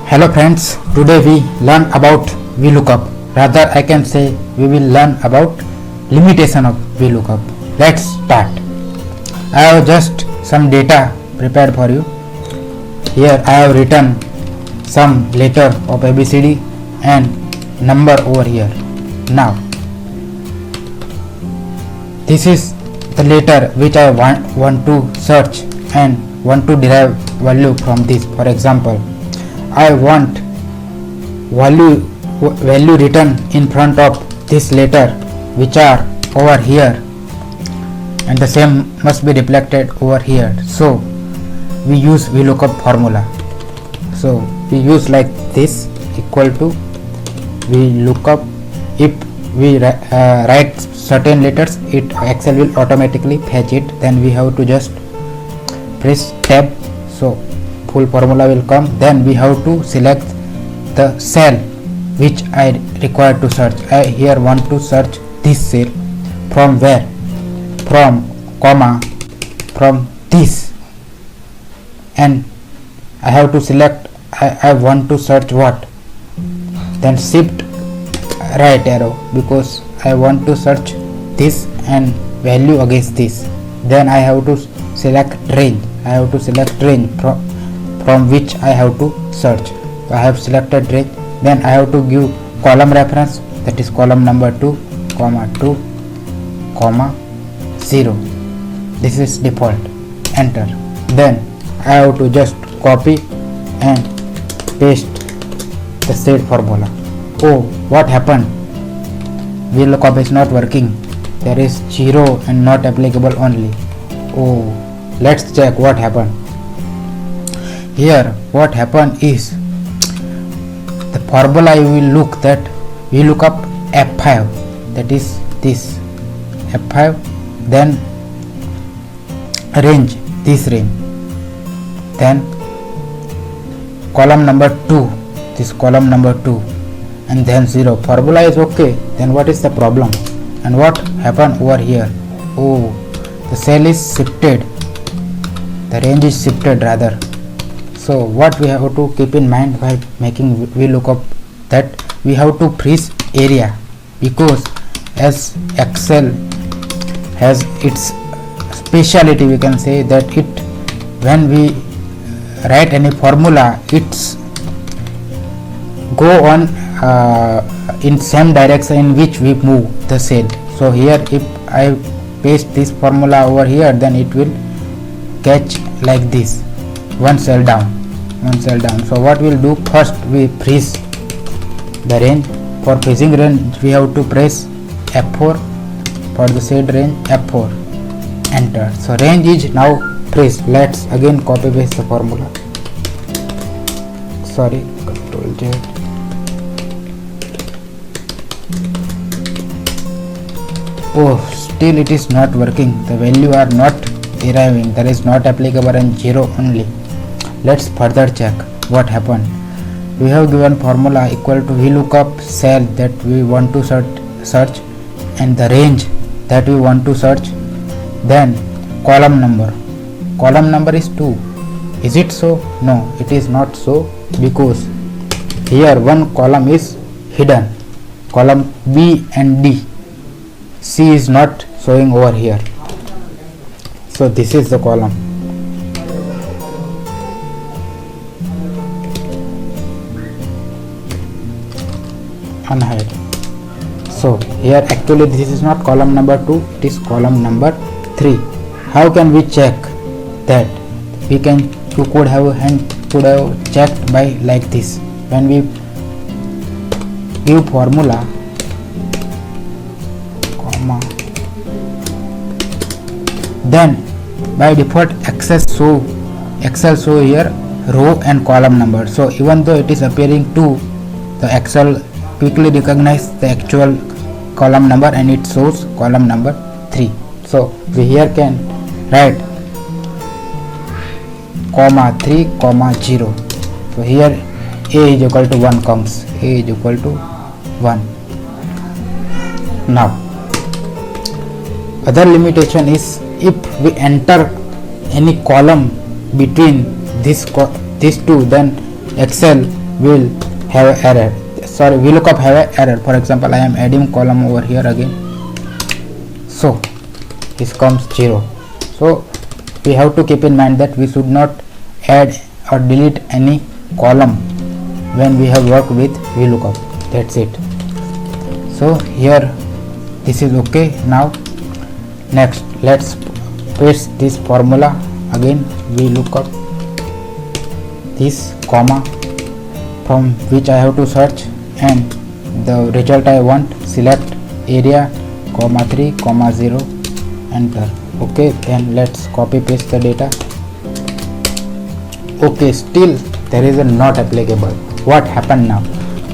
Hello friends, today we learn about VLOOKUP. Rather I can say we will learn about limitation of VLOOKUP. Let's start. I have just some data prepared for you. Here I have written some letter of ABCD and number over here. Now this is the letter which I want to search and want to derive value from this. For example, I want value written in front of this letter which are over here, and the same must be reflected over here. So we use VLOOKUP formula. So we use like this, equal to VLOOKUP. If we write certain letters, Excel will automatically fetch it. Then we have to just press tab, so full formula will come. Then we have to select the cell which I require to search. I here want to search this cell. From where? From comma, from this, and I have to select. I want to search what? Then shift right arrow, because I want to search this and value against this. Then I have to select range. I have to select range from which I have to search. I have selected range. Then I have to give column reference, that is column number 2, comma 2, comma 0. This is default. Enter. Then I have to just copy and paste the said formula. Oh, what happened? VLOOKUP is not working. There is 0 and not applicable only. Oh, let's check what happened. Here what happened is, the formula you will look that VLOOKUP F5, that is this F5, then range, this range, then column number 2, this column number 2, and then 0. Formula is okay. Then what is the problem? And what happened over here? Oh, the cell is shifted, the range is shifted rather. So what we have to keep in mind while making VLOOKUP, that we have to freeze area, because as Excel has its speciality, we can say that it, when we write any formula, it's go on in same direction in which we move the cell. So here if I paste this formula over here, then it will catch like this, one cell down, one cell down. So what we'll do, first we freeze the range. For freezing range we have to press F4, for the said range F4, enter. So range is now freeze. Let's again copy paste the formula. Sorry, Control J. Oh, still it is not working. The value are not deriving. There is not applicable and 0 only. Let's further check what happened. We have given formula equal to VLOOKUP cell that we want to search and the range that we want to search. Then column number is 2. Is it so? No, it is not so, because here one column is hidden, column B and D. C is not showing over here. So this is the column. Unhide. So here actually this is not column number 2, it is column number 3. How can we check that? You could have checked by like this. When we give formula, comma, then by default Excel show here row and column number. So even though it is appearing 2, the Excel quickly recognize the actual column number and it shows column number 3. So we here can write comma 3, comma 0. So here A is equal to 1 comes. A is equal to 1. Now other limitation is, if we enter any column between these two, then Excel will have error. Sorry, VLOOKUP have a error. For example, I am adding column over here again, so this comes 0. So we have to keep in mind that we should not add or delete any column when we have worked with VLOOKUP. That's it. So here this is okay. Now next let's paste this formula again. VLOOKUP this comma from which I have to search, and the result I want, select area, comma 3, comma 0, enter. Okay, then let's copy paste the data. Okay, still there is a not applicable. What happened now?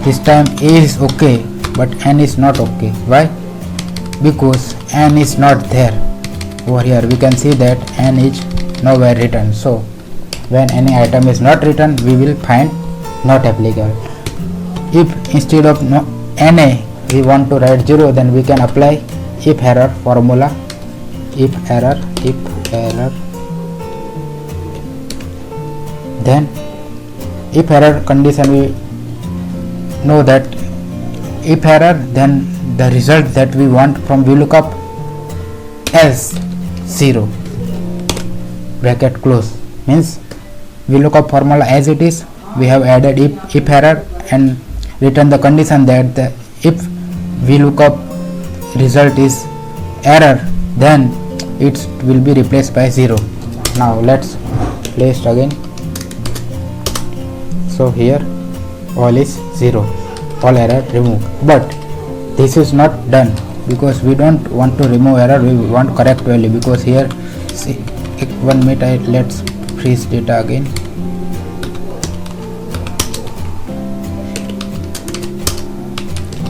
This time A is okay but N is not okay. Why? Because N is not there. Over here we can see that N is nowhere written. So when any item is not written, we will find not applicable. If instead of NA we want to write 0, then we can apply if error formula. If error, then if error condition, we know that if error, then the result that we want from VLOOKUP as 0, bracket close, means VLOOKUP formula as it is. We have added if error and written the condition that the if VLOOKUP result is error, then it will be replaced by 0. Now let's paste again. So here all is 0, all error removed. But this is not done because we don't want to remove error, we want correct value. Because here, see, 1 minute, let's freeze data again.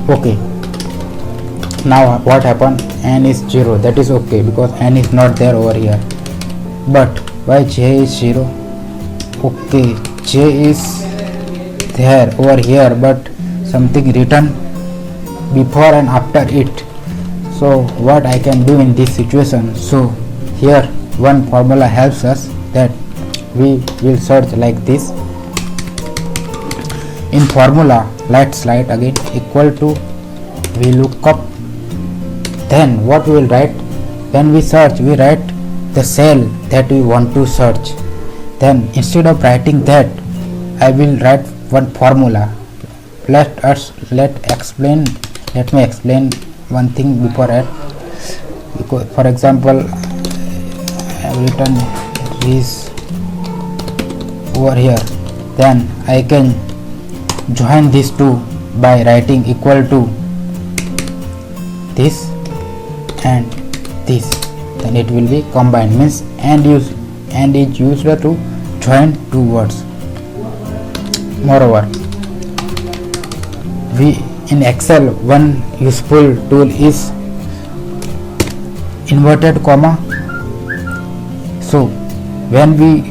Okay, now what happened? N is 0, that is okay because N is not there over here. But why J is 0? Okay, J is there over here, but something written before and after it. So what I can do in this situation? So here one formula helps us, that we will search like this. In formula, let's write again equal to VLOOKUP. Then what we will write? When we search, we write the cell that we want to search. Then instead of writing that, I will write one formula. Let me explain one thing before that. Because for example, I have written this over here, then I can join these two by writing equal to this and this, then it will be combined, means and is used to join two words. Moreover, we in Excel, one useful tool is inverted comma. So when we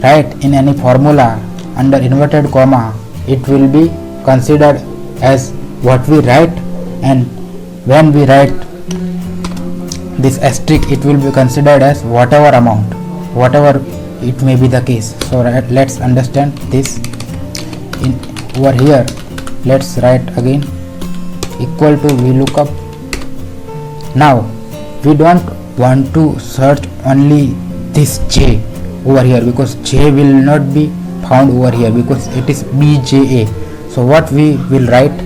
write in any formula under inverted comma, it will be considered as what we write, and when we write this asterisk, it will be considered as whatever amount, whatever it may be the case. So let's understand this. In over here, let's write again equal to VLOOKUP. Now we don't want to search only this J over here, because J will not be found over here because it is BJA. So what we will write?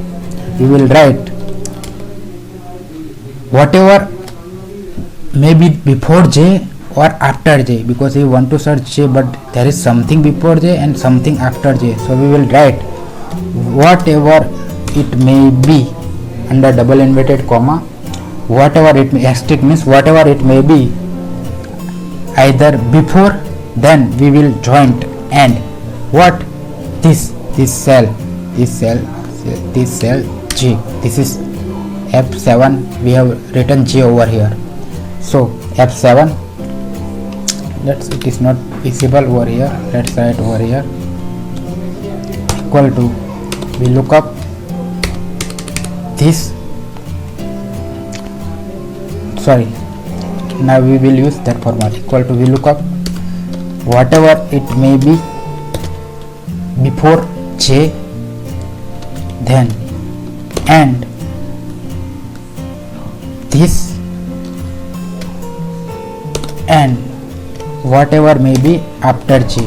We will write whatever may be before J or after J, because we want to search J but there is something before J and something after J. So we will write whatever it may be under double inverted comma, whatever it may, asterisk means whatever it may be, either before, then we will join and what this cell G, this is F7, we have written J over here. So F7, it is not visible over here, let's write over here equal to VLOOKUP this, sorry, now we will use that formula equal to VLOOKUP whatever it may be before J then and this and whatever may be after j,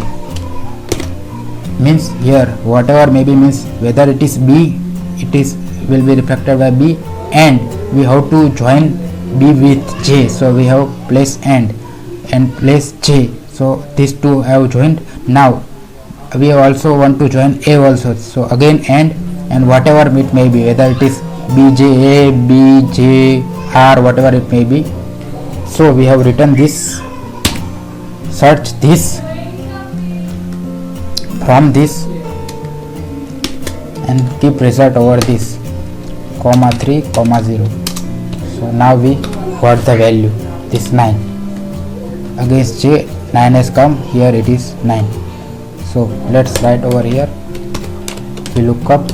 means here whatever may be means whether it is b, it is will be reflected by b, and we have to join b with j, so we have place and place j, so these two have joined. Now we also want to join a also, so again and whatever it may be, whether it is bja, bj, r, whatever it may be. So we have written this, search this from this and keep result over this, comma 3, comma 0. So now we got the value, this 9 against j, 9 has come, here it is 9. So let's write over here, we look up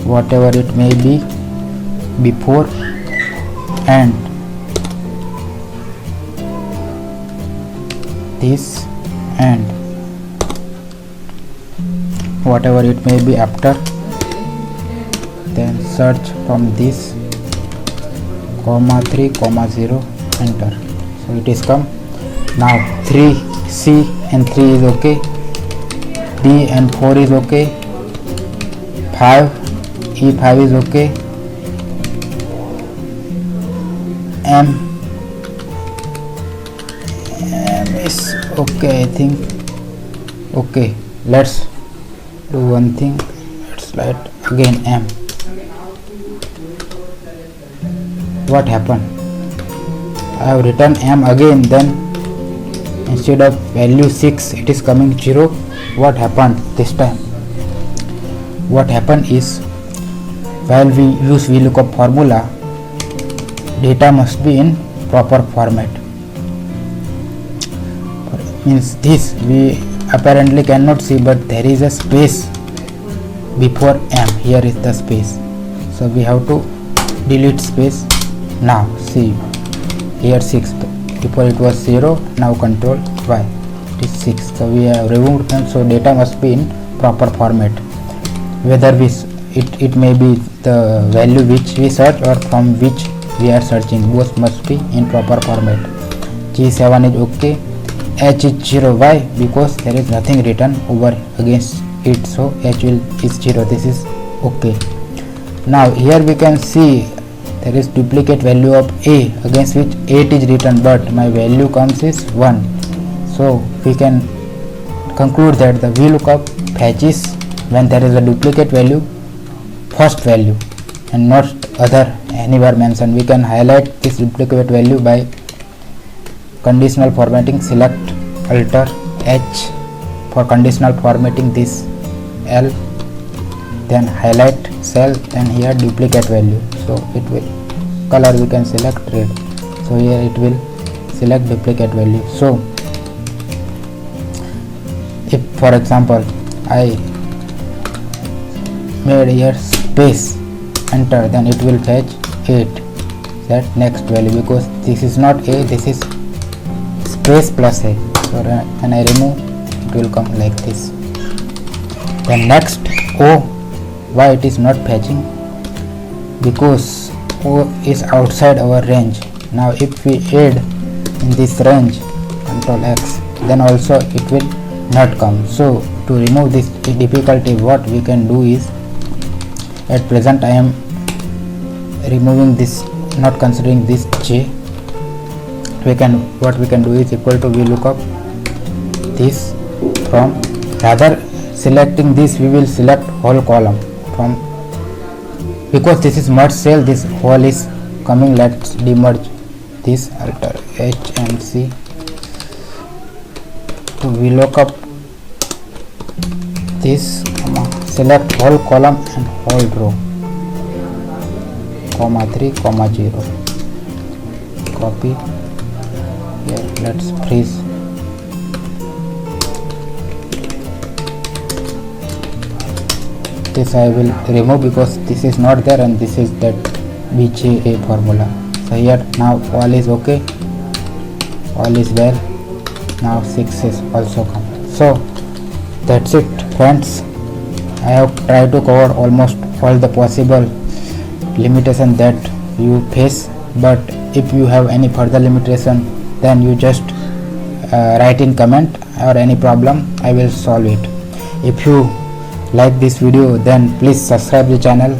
whatever it may be before and this and whatever it may be after, then search from this, comma 3, comma 0, enter. So it is come. Now 3, c and 3 is okay, d and 4 is okay, 5, e5 is okay, m is okay, I think. Okay, let's do one thing, let's write again m. What happened? I have written m again, then instead of value 6 it is coming 0. What happened this time? What happened is, while we use VLOOKUP formula, data must be in proper format. Means this we apparently cannot see, but there is a space before m, here is the space, so we have to delete space. Now see, here 6, before it was 0, now control y, it is 6, so we have removed them. So data must be in proper format, whether it may be the value which we search or from which we are searching, both must be in proper format. G7 is okay, h is 0, why? Because there is nothing written over against it, so h is 0, this is okay. Now here we can see there is duplicate value of a against which 8 is written, but my value comes is 1, so we can conclude that the VLOOKUP fetches when there is a duplicate value first value and not other anywhere mentioned. We can highlight this duplicate value by conditional formatting, select alter h for conditional formatting, this L, then highlight cell, then here duplicate value, so it will color we can select red, so here it will select duplicate value. So if for example I made here space, enter, then it will fetch 8, that next value, because this is not a, this is space plus a, so when I remove it will come like this. Then next O, why it is not fetching? Because O is outside our range. Now if we add in this range, control X, then also it will not come. So to remove this difficulty, what we can do is, at present I am removing this, not considering this j. What we can do is equal to VLOOKUP this from, rather selecting this we will select whole column from, because this is merge cell, this whole is coming, let's demerge this, alter H and C to VLOOKUP this, select whole column and whole row, comma 3, comma 0, copy here, let's freeze. This I will remove because this is not there and this is that BJA formula. So here now all is okay, all is well. Now 6 is also come. So that's it friends. I have tried to cover almost all the possible limitation that you face, but if you have any further limitation, then you just write in comment or any problem, I will solve it. If you like this video, then please subscribe the channel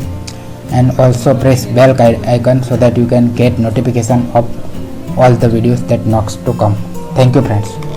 and also press bell icon so that you can get notification of all the videos that next to come. Thank you friends.